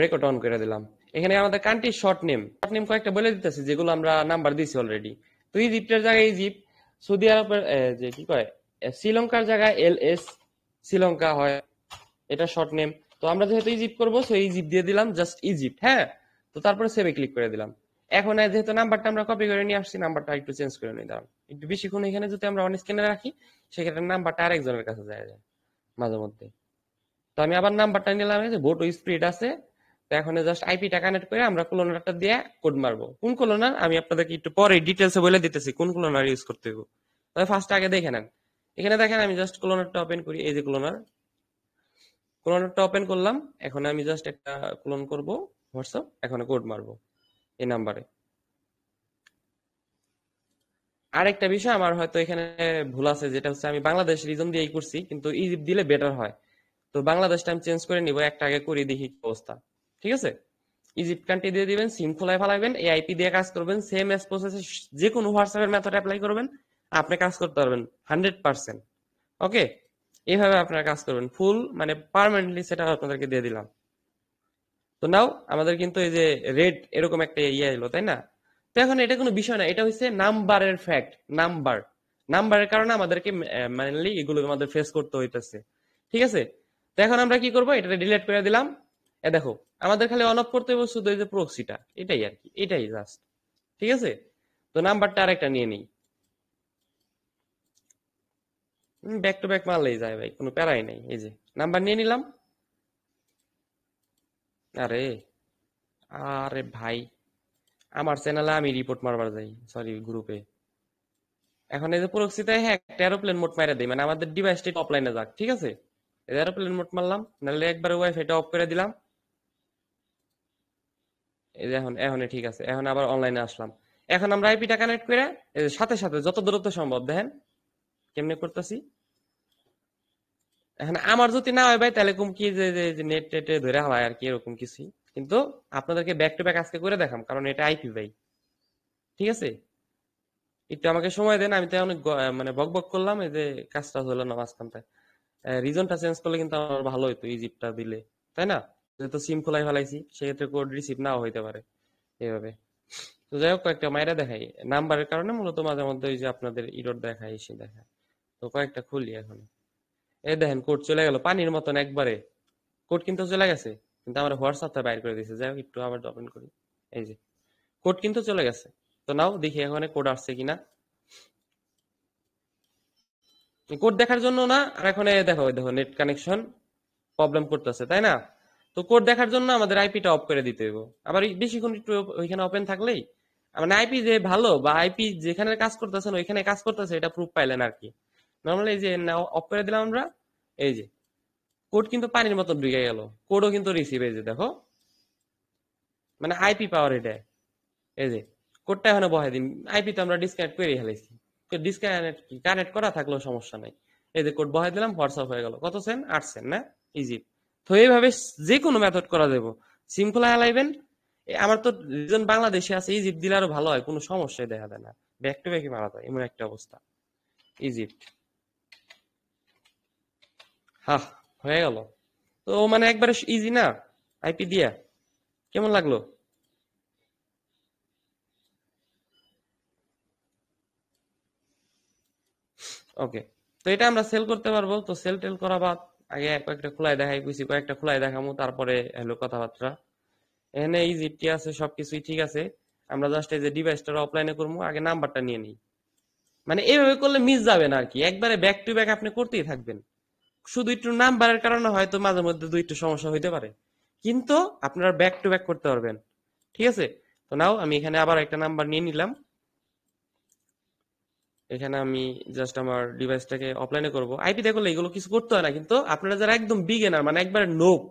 Record on করে দিলাম। এখানে আমাদের কান্ট্রি শর্ট নেম কয়েকটা বলে দিতেছি যেগুলো আমরা নাম্বার দিছি অলরেডি। তো ইজিপ্টের জায়গায় ইজিপ্ট, সৌদি আরবের যে কি কয় শ্রীলঙ্কার জায়গায় LS শ্রীলঙ্কা হয়, এটা শর্ট নেম। তো আমরা যেহেতু ইজিপ্ট করবো সো ইজিপ্ট দিয়ে দিলাম, জাস্ট ইজিপ্ট। হ্যাঁ, তো তারপরে সেভে ক্লিক করে দিলাম। এখন যেহেতু নাম্বারটা আমরা কপি করে নিয়ে আসছি, নাম্বারটা একটু চেঞ্জ করে নিই। দাঁড়ান, একটু বেশিক্ষণ এখানে যদি আমরা অন স্ক্রিনে রাখি সেক্ষেত্রে নাম্বারটা আরেকজনের কাছে যায় মাঝে মধ্যে। তো আমি আবার নাম্বারটা নিলাম, এই যে ভোট স্প্রিড আছে। তো এখন জাস্ট আইপিটা কানেক্ট করে আমরা ক্লোনারটা দিয়ে কোড মারবো। কোন ক্লোনার আমি আপনাদেরকে একটু পরে ডিটেলসে বলে দিতেছি কোন ক্লোনার ইউজ করতে হবে। তবে ফার্স্ট আগে দেখে নেন। এখানে দেখেন আমি জাস্ট ক্লোনারটা ওপেন করি, এই যে ক্লোনারটা ওপেন করলাম। এখন আমি জাস্ট একটা ক্লোন করব হোয়াটসঅ্যাপ, এখন কোড মারবো এই নাম্বারে। আরেকটা বিষয় আমার হয়তো এখানে ভুল আছে, যেটা হচ্ছে আমি বাংলাদেশ রিজন দিয়েই করছি, কিন্তু ইজিপ্ট দিলে বেটার হয়। তো বাংলাদেশটা আমি চেঞ্জ করে নিব, একটা আগে করি দেখি কি অবস্থা। ঠিক আছে, ইজিপ্ট কান্ট্রি দিয়ে দিবেন, সিম খোলায় ফেলাবেন, এই আইপি দিয়ে কাজ করবেন, সেম এস প্রসেসে যে কোনো হোয়াটসঅ্যাপের মেথড অ্যাপ্লাই করবেন, আপনি কাজ করতে পারবেন 100%। ওকে, এইভাবে আপনারা কাজ করবেন ফুল, মানে পার্মানেন্টলি সেটা আপনাদেরকে দিয়ে দিলাম। তো নাও আমাদের কিন্তু এই যে রেড এরকম একটা ইয়ে এলো, তাই না? তো এখন এটা কোনো বিষয় না, এটা হচ্ছে নাম্বারের ফ্যাক্ট। নাম্বারের কারণে আমাদেরকে মেইনলি এগুলো আমাদের ফেস করতে হইতেছে। ঠিক আছে, তো এখন আমরা কি করব, এটা ডিলিট করে দিলাম। দেখো আমাদের খালি অন অফ করতে হবে শুধু এই যে প্রক্সিটা, এটাই আর কি, এটাই জাস্ট। ঠিক আছে, তো নাম্বারটা আরেকটা নিয়ে নিই। ব্যাক টু ব্যাক মারলেই যায় ভাই, কোনো প্যারাই নাই। এই যে নাম্বার নিয়ে নিলাম। আরে আরে ভাই, আমার চ্যানেলে আমি রিপোর্ট মারবার যাই, সরি গ্রুপে। এখন এই যে প্রক্সিতে হ্যাঁ একটা এরোপ্লেন মোড মাইরা দিই, মানে আমাদের ডিভাইসটা অফলাইনে যাক। ঠিক আছে, এরোপ্লেন মোড মারলাম, নাহলে একবার ওয়াইফাইটা অফ করে দিলাম। এই যে এখন এখন ঠিক আছে, এখন আবার অনলাইনে আসলাম। এখন আমরা আইপিটা কানেক্ট করে এই যে সাথে সাথে যত দূরত্ব সম্ভব দেখেন কেমনে করতেছি। এখন আমার যদি না হয় ভাই তাহলে কম কি যে নেট টেটে ধরে হয় আর কি, এরকম কিছু। কিন্তু আপনাদেরকে ব্যাক টু ব্যাক আজকে করে দেখাম, কারণ এটা আইপি ভাই। ঠিক আছে, একটু আমাকে সময় দেন, আমি তো অনেক মানে বক বক করলাম, এই যে কাজটা হলো না মাঝখানটায়। রিজনটা চেঞ্জ করলে কিন্তু আমার ভালো হইতো ইজিপ্টটা দিলে, তাই না? যেহেতু সিম খোলাই ফেলাইছি সেক্ষেত্রে কোড রিসিভ নাও হইতে পারে এইভাবে। তো যাই হোক কয়েকটা মাইরা দেখাই, নাম্বারের কারণে মূলত মাঝে মধ্যে ওই যে আপনাদের ইরোর দেখায় এসে দেখায়। তো কয়েকটা খুলি এখন। এই দেখেন কোড চলে গেল পানির মতন একবারে। কোড কিন্তু চলে গেছে, কিন্তু আমরা হোয়াটসঅ্যাপটা বাইর করে দিয়েছে। যাই হোক একটু আবার ওপেন করি, এই যে কোড কিন্তু চলে গেছে। তো নাও দেখি এখানে কোড আসছে কিনা। কোড দেখার জন্য না, আর এখন দেখো দেখো নেট কানেকশন প্রবলেম করতেছে, তাই না? তো কোড দেখার জন্য আমাদের আইপিটা অফ করে দিতে হবে। আবার বেশিক্ষণ একটু ওইখানে ওপেন থাকলেই মানে আইপি যে ভালো বা আইপি যেখানে কাজ করতেছে না ওইখানে কাজ করতেছে এটা প্রুফ পাইলেন আর কি। নর্মালি এই যে অফ করে দিলাম আমরা, এই যে কোড কিন্তু পানির মতো ঢুকে গেল। কোডও কিন্তু রিসিভ, এই যে দেখো, মানে আইপি পাওয়ার এটা। এই যে কোডটা এখানে বহাই দিন, আইপি তো আমরা ডিসকানেক্ট করে ফেলেছি। ডিসকানেক্ট কানেক্ট করা থাকলেও সমস্যা নাই। এই যে কোড বহাই দিলাম, হোয়াটসঅ্যাপ হয়ে গেল। কত সেন্ট? 8 সেন্ট না? ইজি। তো এইভাবে যে কোনো মেথড করা যাবো। সিম্পল হালাইবেন। আমার তো রিজন বাংলাদেশে আছে, ইজিপ্ট দিলে আরো ভালো হয়, কোনো সমস্যাই দেখা দেয় না। ব্যাক টু ব্যাকই মারা যায় এমন একটা অবস্থা। ইজিপ্ট, হা, হয়ে গেল। তো মানে একবারে ইজি না আইপি দিয়া? কেমন লাগলো? ওকে, তো এটা আমরা সেল করতে পারবো। তো সেল টেল করা বাদ, আগে কয়েকটা খোলাই দেখাই কইছি, কয়েকটা খোলাই দেখামু, তারপরে হলো কথাবার্তা। এখানে ইজিপ্টি আছে, সবকিছুই ঠিক আছে। আমরা জাস্ট এই যে ডিভাইসটা অফলাইনে করবো, আগে নাম্বারটা নিয়ে নিই। মানে এইভাবে করলে মিস যাবে না আর কি, একবারে ব্যাক টু ব্যাক আপনি করতেই থাকবেন। শুধু একটু নাম্বারের কারণে হয়তো মাঝে মধ্যে দুই একটু সমস্যা হইতে পারে, কিন্তু আপনারা ব্যাক টু ব্যাক করতে পারবেন। ঠিক আছে, তো নাও আমি এখানে আবার একটা নাম্বার নিয়ে নিলাম। এখানে আমি জাস্ট আমার ডিভাইসটাকে অফলাইনে করব। আইপি করলে এগুলো কিছু করতে হয় না, কিন্তু আপনারা যারা একদম বিগিনার মানে একবারে নোব,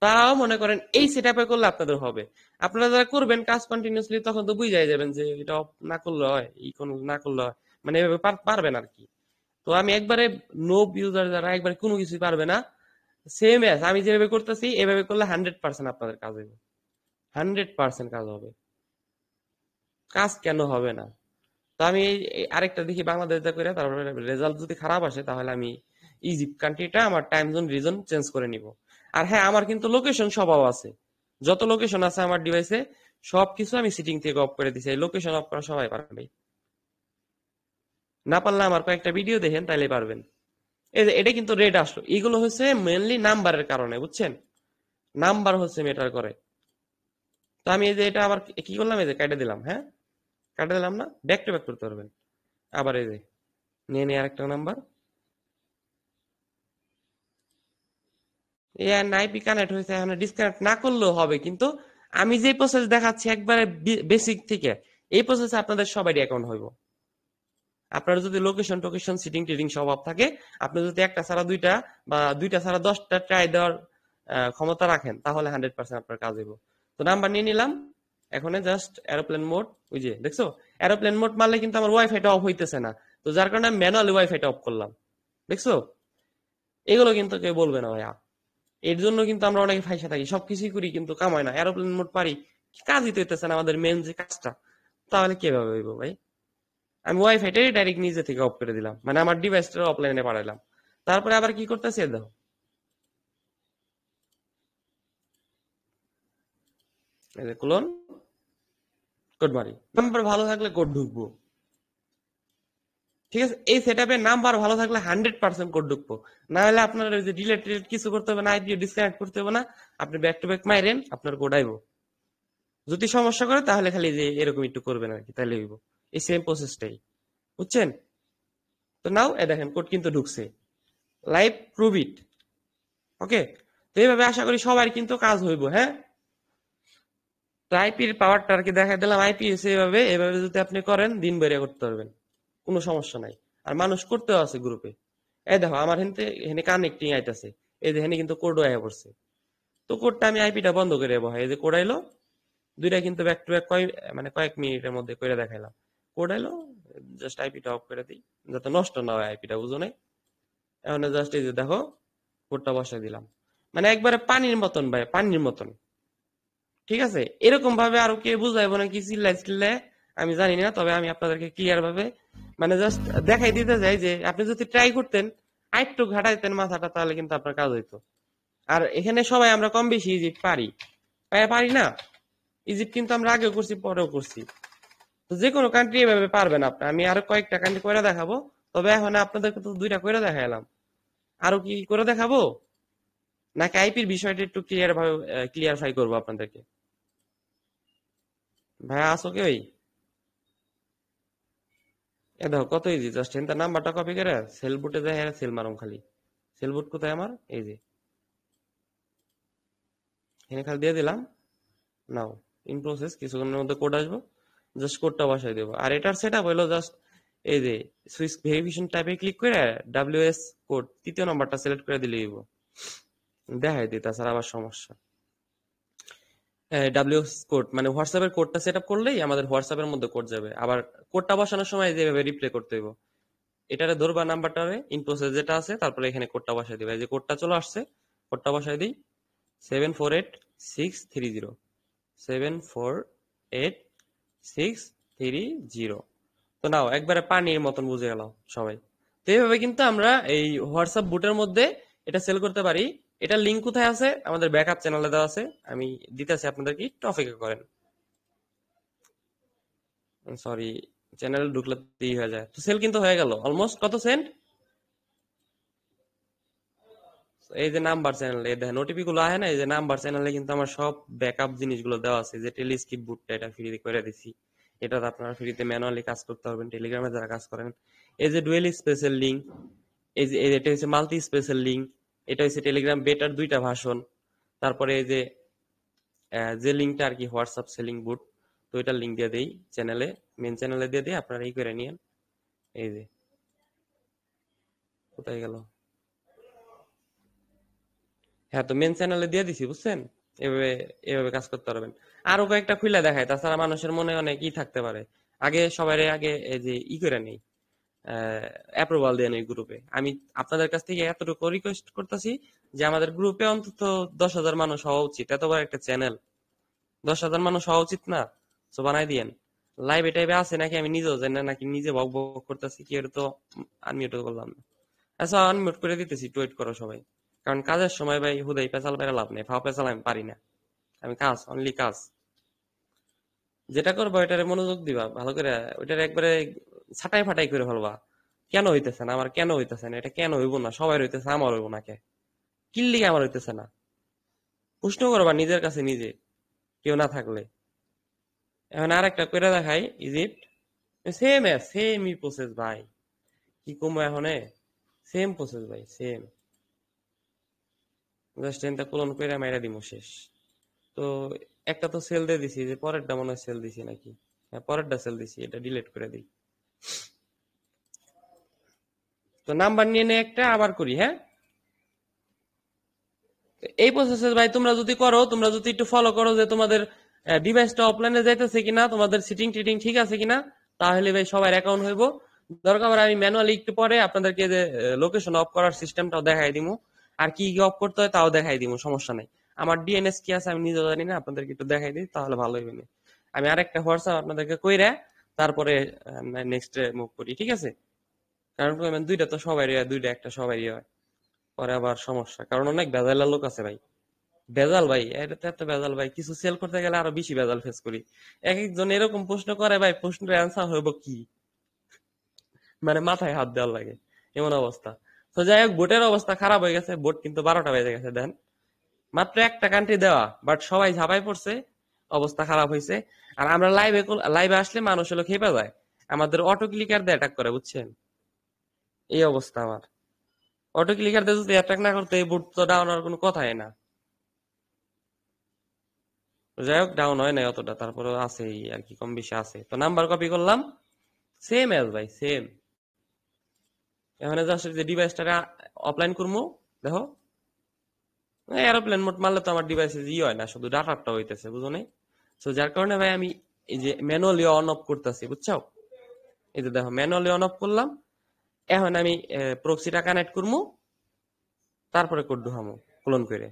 তারাও মনে করেন এই সেটআপে করলে আপনাদের হবে। আপনারা যারা করবেন কাজ কন্টিনিউসলি তখন তো বুঝাই যাবেন যে এটা off না করলে হয়, এই কোন না করলে হয়, মানে এভাবে পারবেন আর কি। তো আমি একবারে নোব ইউজার যারা একবারে কোনো কিছুই পারবে না, সেম অ্যাজ আমি যেভাবে করতেছি এভাবে করলে 100% আপনাদের কাজ হবে, 100% কাজ হবে। কাজ কেন হবে না? তো আমি আরেকটা দেখি বাংলাদেশ যা করে, তারপরে রেজাল্ট যদি খারাপ আসে তাহলে আমি ইজিপ্ট কান্ট্রিটা আমার টাইম জোন রিজন চেঞ্জ করে নিব। আর হ্যাঁ, আমার কিন্তু লোকেশন সবও আছে। যত লোকেশন আছে আমার ডিভাইসে সবকিছু আমি সেটিং থেকে অফ করে দিছি। এই লোকেশন অফ করা সবাই পারবে, না পারলে আমার কয়েকটা ভিডিও দেখেন তাইলে পারবেন। এই যে এটা কিন্তু রেড আসলো, এগুলো হচ্ছে মেনলি নাম্বারের কারণে, বুঝছেন? নাম্বার হচ্ছে ম্যাটার করে। তো আমি এই যে এটা আবার কি করলাম, এই যে কাটে দিলাম, হ্যাঁ কাটে দিলাম না, ব্যাক টু ব্যাক করতে পারবেন। আবার এই যে নিয়ে নিয়ে আরেকটা নাম্বার, এই আইপি কানেক্ট হয়েছে, এখন ডিসকানেক্ট না করলেও হবে, কিন্তু আমি যে প্রসেস দেখাচ্ছি একবারে বেসিক থেকে, এই প্রসেসে আপনাদের সবারই অ্যাকাউন্ট হইব। আপনার যদি লোকেশন টোকেশন সিটিং টিটিং সব অফ থাকে, আপনি যদি একটা ছাড়া দুইটা বা দুইটা ছাড়া 10টা ট্রাই দেওয়ার ক্ষমতা রাখেন, তাহলে 100% আপনার কাজ হইব। তো নাম্বার নিয়ে নিলাম, এখন জাস্ট এরোপ্লেন মোড, ওই যে দেখছো এরোপ্লেন মোড মারলে কিন্তু আমার ওয়াইফাইটা অফ হইতেছে না, তো যার কারণে আমি ম্যানুয়ালি ওয়াইফাইটা অফ করলাম। দেখছো, এগুলো কিন্তু কেউ বলবে না ভাইয়া। এর জন্য কিন্তু আমরা অনেকে ফাইসা থাকি, সবকিছুই করি কিন্তু কাম হয় না, এরোপ্লেন মোড পারি, কাজই তো হইতেছে না আমাদের মেন যে কাজটা, তাহলে কিভাবে হইব ভাই? আমি ওয়াইফাইটাই ডাইরেক্ট নিজে থেকে অফ করে দিলাম, মানে আমার ডিভাইসটা অফলাইনে পাঠাইলাম। তারপরে আবার কি করতেছে দেখো, এই যে ক্লোন কোড মারি, নাম্বার ভালো থাকলে কোড ঢুকবো, ঠিক আছে? এই সেটআপে নাম্বার ভালো থাকলে 100% কোড ঢুকবো। না হলে আপনার ওই যে ডিলেট টিলেট কিছু করতে হবে না, আইপি ডিসকানেক্ট করতে হবে না, আপনি ব্যাক টু ব্যাক মাইরেন, আপনার কোড আইবো। যদি সমস্যা করে তাহলে খালি যে এরকম একটু করবেন আর কি, তাহলে হইব। এই সেম প্রসেসটাই, বুঝছেন? তো নাও এ দেখেন কোড কিন্তু ঢুকছে, লাইভ প্রুভ ইট। ওকে, তো এইভাবে আশা করি সবার কিন্তু কাজ হইব, হ্যাঁ? তো আইপির পাওয়ারটা আর কি দেখাই দিলাম। আইপি এসে এভাবে এভাবে যদি আপনি করেন, দিন বেরিয়ে করতে পারবেন, কোনো সমস্যা নাই। আর মানুষ করতেও আছে গ্রুপে। এই দেখো আমার হেনতে হেনে কানেক্টিং আইতাছে, এই যে হেনে কিন্তু কোডও আয়া পড়ছে। তো কোডটা আমি আইপিটা বন্ধ করে দেবো, এই যে কোড আইলো, দুইটা কিন্তু ব্যাক টু ব্যাক মানে কয়েক মিনিটের মধ্যে করে দেখাইলাম। কোড আইলো, জাস্ট আইপিটা অফ করে দিই যাতে নষ্ট না হয় আইপিটা, বুঝো নাই? এখন জাস্ট এই যে দেখো কোডটা বসাই দিলাম, মানে একবারে পানির মতন ভাই, পানির মতন। ঠিক আছে, এরকম ভাবে আরো কে বুঝাইবো নাকি চিল্লাই চিল্লাই আমি জানি না, তবে আমি আপনাদেরকে ক্লিয়ার ভাবে মানে জাস্ট দেখাই দিতে চাই যে আপনি যদি ট্রাই করতেন, আরেকটু ঘাটাইতেন মাথাটা, তাহলে কিন্তু আপনার কাজ হইতো। আর এখানে সবাই আমরা কম বেশি ইজিপ্ট পারি, পারি না? ইজিপ্ট কিন্তু আমরা আগেও করছি পরেও করছি, তো যে কোনো কান্ট্রি এভাবে পারবেন আপনি। আমি আরো কয়েকটা কান্ট্রি করে দেখাবো, তবে এখন আপনাদেরকে তো দুইটা করে দেখাইলাম, আরো কি করে দেখাবো, নাকি আইপির বিষয়টা একটু ক্লিয়ার ভাবে ক্লিয়ারফাই করবো আপনাদেরকে? ভাইয়া আসো কি ওই, এ দেখো কত ইজি, জাস্ট এনতে নাম্বারটা কপি করে সেল বুটে যায়, সেল মারুম খালি। সেল বুট কোথায় আমার, এই যে এখানে খালি দিয়ে দিলাম, নাও ইন প্রসেস, কিছুক্ষণের মধ্যে কোড আসবো, জাস্ট কোডটা বসাই দেবো। আর এটার সেটআপ হলো জাস্ট এই যে সুইচ ভেরিফিকেশন টাইপে ক্লিক করে ডাব্লিউএস কোড তৃতীয় নাম্বারটা সিলেক্ট করে দিলেই হইব। দেখাই দিই, তাছাড়া আবার সমস্যা। ডাব্লিউএস কোড মানে হোয়াটসঅ্যাপের কোডটা সেট আপ করলেই আমাদের হোয়াটসঅ্যাপের মধ্যে কোড যাবে, আবার কোডটা বসানোর সময় যেভাবে রিপ্লে করতে হইব, এটারে ধরবা নাম্বারটারে ইন প্রসেস যেটা আছে, তারপরে এখানে কোডটা বসাই দিবা। এই যে কোডটা চলে আসছে, কোডটা বসাই দিই, 748630, 748630। তো নাও একবারে পানির মতন বুঝে গেল সবাই। তো এইভাবে কিন্তু আমরা এই হোয়াটসঅ্যাপ বুটের মধ্যে এটা সেল করতে পারি। এটা লিঙ্ক কোথায় আছে, আমাদের ব্যাকআপ চ্যানেলে দেওয়া আছে, আমি দিতেছি আপনাদেরকে, একটু অপেক্ষা করেন। সরি, চ্যানেল ঢুকলে হয়ে যায়। তো সেল কিন্তু হয়ে গেল অলমোস্ট, কত সেন্ট? এই যে নাম্বার চ্যানেলে দেখেন ওটিপি গুলো আহে না, এই যে নাম্বার চ্যানেলে কিন্তু আমার সব ব্যাকআপ জিনিসগুলো দেওয়া আছে, যে টেলিস্কিপ বুটটা এটা ফ্রিতে করে দিছি, এটাতে আপনারা ফ্রিতে ম্যানুয়ালি কাজ করতে পারবেন, টেলিগ্রামে যারা কাজ করেন। এই যে ডুয়েল স্পেসের লিঙ্ক, এটা হচ্ছে মাল্টি স্পেসের লিঙ্ক, এটা হচ্ছে টেলিগ্রাম বেটার দুইটা ভাষণ। তারপরে এই যে যে লিঙ্কটা আর কি হোয়াটসঅ্যাপ সেলিং বুট, তো এটার লিঙ্ক দিয়ে দেই চ্যানেলে, মেন চ্যানেলে দিয়ে দিই, আপনারা এই করে নিয়েন। এই যে কোথায় গেল, হ্যাঁ তো মেন চ্যানেলে দিয়ে দিছি, বুঝছেন? এভাবে এভাবে কাজ করতে পারবেন। আরো কয়েকটা খুলে দেখায়, তাছাড়া মানুষের মনে অনেক ই থাকতে পারে। আগে সবাই আগে এই যে ই করে নেই, অ্যাপ্রুভাল দেন এই গ্রুপে। আমি আপনাদের কাছ থেকে এতটুকু রিকোয়েস্ট করতেছি যে আমাদের গ্রুপে অন্তত 10,000 মানুষ হওয়া উচিত, এত বড় একটা চ্যানেল, 10,000 মানুষ হওয়া উচিত না? তো বানাই দিয়েন। লাইভ টাইপে আছে নাকি আমি নিজেও জানি না, নাকি নিজে বক বক করতেছি কি, এটা তো আনমিউট করলাম না। আচ্ছা আনমিউট করে দিতেছি, একটু ওয়েট করো সবাই, কারণ কাজের সময় ভাই হুদাই পেঁচাল পেরে লাভ নেই, ফাও পেঁচাল আমি পারি না। আমি কাজ, অনলি কাজ। যেটা করবা ওইটারে মনোযোগ দিবা ভালো করে, ওইটারে একবারে ছাটাই ফাটাই করে ফেলবা। কেন হইতেছে না আমার, কেন হইতেছে না, এটা কেন হইব না, সবাই হইতেছে আমার হইব না কে, কিল্লিগে আমার হইতেছে না, প্রশ্ন করবা নিজের কাছে নিজে, কেউ না থাকলে। এখন আর একটা করে দেখাই, ইজিপ্ট, সেম সেমই প্রসেস ভাই, কি কমো এখন, সেম প্রসেস ভাই, সেম। জাস্ট এনটা ক্লোন করে মাইরা দিমু, শেষ। তো একটা তো সেল দিয়ে দিছি, যে পরেরটা মনে হয় সেল দিছি নাকি, হ্যাঁ পরেরটা সেল দিছি, এটা ডিলিট করে দিই। তো নাম্বার নিয়ে নে একটা, আবার করি, হ্যাঁ। এই প্রসেসে ভাই তোমরা যদি করো, তোমরা যদি একটু ফলো করো যে তোমাদের ডিভাইসটা অফলাইনে যাইতেছে কিনা, তোমাদের সিটিং টিটিং ঠিক আছে কিনা, তাহলে ভাই সবার অ্যাকাউন্ট হইব। দরকার পড়ে আমি ম্যানুয়ালি একটু পরে আপনাদেরকে যে লোকেশন অফ করার সিস্টেমটাও দেখাই দিমু, আর কি কি অফ করতে হয় তাও দেখাই দিমু, সমস্যা নাই। আমার ডিএনএস কি আছে আমি নিজে জানি না, আপনাদেরকে একটু দেখাই দিই তাহলে ভালো হইবে না। আমি আরেকটা হোয়াটসঅ্যাপ আপনাদেরকে কইরা তারপরে নেক্সট মুভ করি, ঠিক আছে। কারণ দুইটা তো সবারই হয়, দুইটা একটা সবারই হয়, পরে আবার সমস্যা, কারণ অনেক ভেজাইলা লোক আছে ভাই। ভেজাল ভাই, এটা তো এত ভেজাল ভাই, কিছু সেল করতে গেলে আরো বেশি ভেজাল ফেস করি। এক একজন এরকম প্রশ্ন করে ভাই, প্রশ্নের অ্যান্সার হইব কি, মানে মাথায় হাত দেওয়ার লাগে, এমন অবস্থা। তো যাই হোক, বোটের অবস্থা খারাপ হয়ে গেছে, বোট কিন্তু 12টা বেজে গেছে দেন, মাত্র একটা কান্ট্রি দেওয়া, বাট সবাই ঝাঁপাই পড়ছে, অবস্থা খারাপ হয়েছে। আর আমরা লাইভে লাইভে আসলে মানুষ হলো খেপে যায়, আমাদের অটো ক্লিকার দিয়ে অ্যাটাক করে, বুঝছেন, এই অবস্থা আমার। অটো ক্লিকার দিয়ে যদি অ্যাটাক না করতে, এই বোট তো ডাউন হওয়ার কোনো কথাই না। যাই হোক, ডাউন হয় নাই অতটা, তারপরে আছে আর কি, কম বেশি আছে। তো নাম্বার কপি করলাম, সেম এজ ভাই, সেম। এখানে জাস্ট যে ডিভাইসটা অফলাইন করবো, দেখো এরোপ্লেন মোড মারলে তো আমার ডিভাইসে ই হয় না, শুধু ডাটাটা হইতেছে, বুঝো নাই। তো যার কারণে ভাই আমি এই যে ম্যানুয়ালি অন অফ করতেছি, বুঝছো। এই যে দেখো ম্যানুয়ালি অন অফ করলাম। এখন আমি প্রক্সিটা কানেক্ট করবো, তারপরে কোড ঢুকামো ক্লোন করে।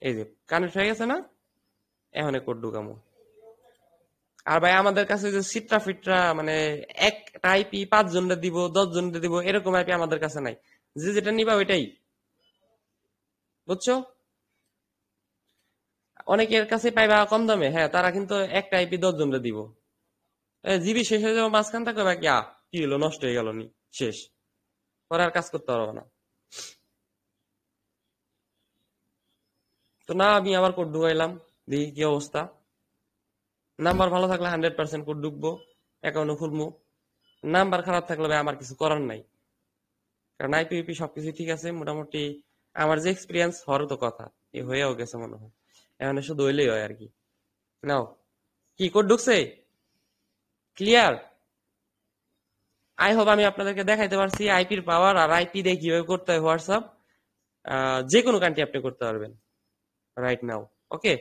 এই যে কানেক্ট হয়ে গেছে না, এখন কোড ঢুকামো। আর ভাই আমাদের কাছে যে সিটরা ফিটরা মানে একটা আইপি 5 জনকে দিব, 10 জনকে দিব, এরকম আইপি আমাদের কাছে নাই। যে যেটা নিবা ওইটাই, বুঝছো। অনেকের কাছে পাইবা কম দামে, হ্যাঁ, তারা কিন্তু একটা আইপি 10 জনকে দিব। জিবি শেষ হয়ে যাবো মাঝখান থেকে, কি কি হলো, নষ্ট হয়ে গেল নি, শেষ, পরে আর কাজ করতে পারবো না। তো না, আমি আবার কোড ঢুকাইলাম, দেখি কি অবস্থা। নাম্বার ভালো থাকলে 100% কোড ঢুকবো, অ্যাকাউন্ট খুলবো। নাম্বার খারাপ থাকলে ভাই আমার কিছু করার নাই, কারণ আইপিপি সবকিছু ঠিক আছে মোটামুটি। আমার যে এক্সপিরিয়েন্স হওয়ার তো কথা, এ হয়েও গেছে মনে হয়, এখন শুধু হইলেই হয় আর কি। নাও, কি কোড ঢুকছে, ক্লিয়ার। আই হোপ আমি আপনাদেরকে দেখাইতে পারছি আইপির পাওয়ার, আর আইপি দিয়ে কিভাবে করতে হয় হোয়াটসঅ্যাপ, যে কোনো কান্ট্রি আপনি করতে পারবেন রাইট নাও। ওকে।